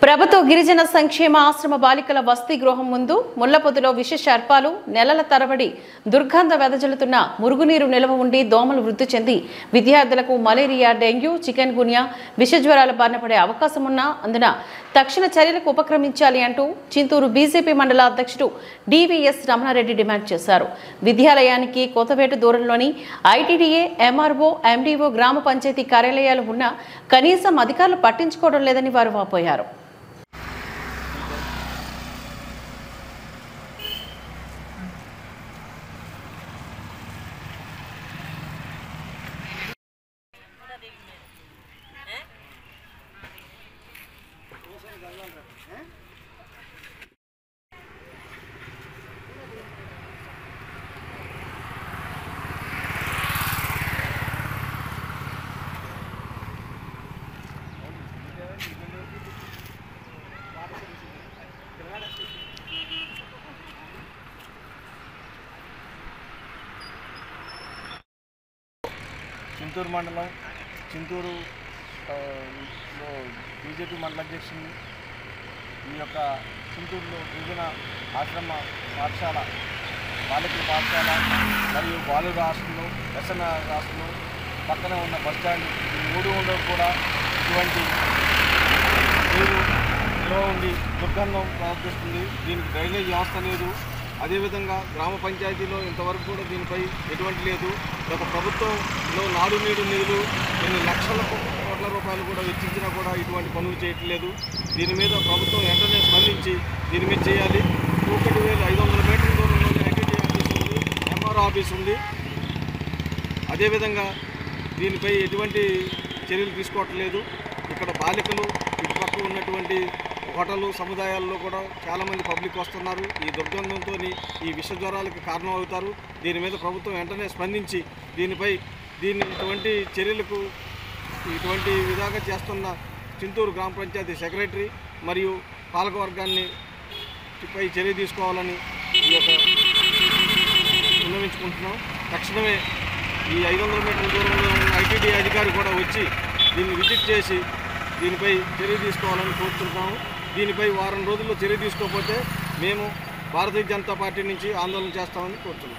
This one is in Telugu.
ప్రభుత్వ గిరిజన సంక్షేమ ఆశ్రమ బాలికల వసతి గృహం ముందు ముళ్లపొదలో విష సర్పాలు నెలల తరబడి దుర్గంధ వెదజల్లుతున్న మురుగునీరు నిల్వ ఉండి దోమలు వృద్ధి చెంది విద్యార్థులకు మలేరియా, డెంగ్యూ, చికెన్ గున్యా, విషజ్వరాల బారిన పడే అవకాశం ఉన్న అందున తక్షణ చర్యలకు ఉపక్రమించాలి అంటూ చింతూరు బీజేపీ మండల అధ్యక్షుడు డివిఎస్ రమణారెడ్డి డిమాండ్ చేశారు. విద్యాలయానికి కొత్తపేట దూరంలోని ఐటీడీఏ, ఎంఆర్ఓ, ఎండీఓ, గ్రామ పంచాయతీ కార్యాలయాలు ఉన్నా కనీసం అధికారులు పట్టించుకోవడం లేదని వారు వాపోయారు. చింతూరు మండలం చింతూరు బీజేపీ మండల అధ్యక్షుని ఈ యొక్క చింతూరులో గిరిజన ఆశ్రమ పాఠశాల, బాలికల పాఠశాల మరియు బాలుర హాస్టల్లో, వ్యసన హాస్టల్లో పక్కన ఉన్న బస్టాండ్ ఈ మూడు కూడా ఇటువంటి నీరు నిల్వ ఉండి దుర్గంధం ప్రవర్తిస్తుంది. దీనికి డ్రైనేజ్ వ్యవస్థ లేదు. అదేవిధంగా గ్రామ పంచాయతీలో ఇంతవరకు కూడా దీనిపై ఎటువంటి లేదు. ఒక ప్రభుత్వంలో నాడు నీడు నిధులు కొన్ని లక్షల కోట్ల రూపాయలు కూడా వెచ్చించినా కూడా ఇటువంటి పనులు చేయట్లేదు. దీని మీద ప్రభుత్వం వెంటనే స్పందించి దీని మీద చేయాలి. 1500 మీటర్ల దూరంలోనే ఐటీడీ ఆఫీస్ ఉంది, ఎంఆర్ఓ ఆఫీస్ ఉంది. అదేవిధంగా దీనిపై ఎటువంటి చర్యలు తీసుకోవట్లేదు. ఇక్కడ బాలికలు ఇటుపక్క ఉన్నటువంటి హోటళ్ళు, సముదాయాల్లో కూడా చాలామంది పబ్లిక్ వస్తున్నారు. ఈ దుర్గంధంతో ఈ విష జ్వరాలకు కారణం అవుతారు. దీని మీద ప్రభుత్వం వెంటనే స్పందించి ఇటువంటి చర్యలకు ఇటువంటి విధంగా చేస్తున్న చింతూరు గ్రామ పంచాయతీ సెక్రటరీ మరియు పాలకవర్గాన్ని పై చర్య తీసుకోవాలని ఈ యొక్క విన్నవించుకుంటున్నాం. తక్షణమే ఈ 500 మీటర్ల దూరంలో ఉన్న ఐటీడీ అధికారి కూడా వచ్చి దీన్ని విజిట్ చేసి దీనిపై చర్య తీసుకోవాలని కోరుతున్నాము. దీనిపై వారం రోజుల్లో చర్య తీసుకోకపోతే మేము భారతీయ జనతా పార్టీ నుంచి ఆందోళన చేస్తామని కోరుతున్నాం.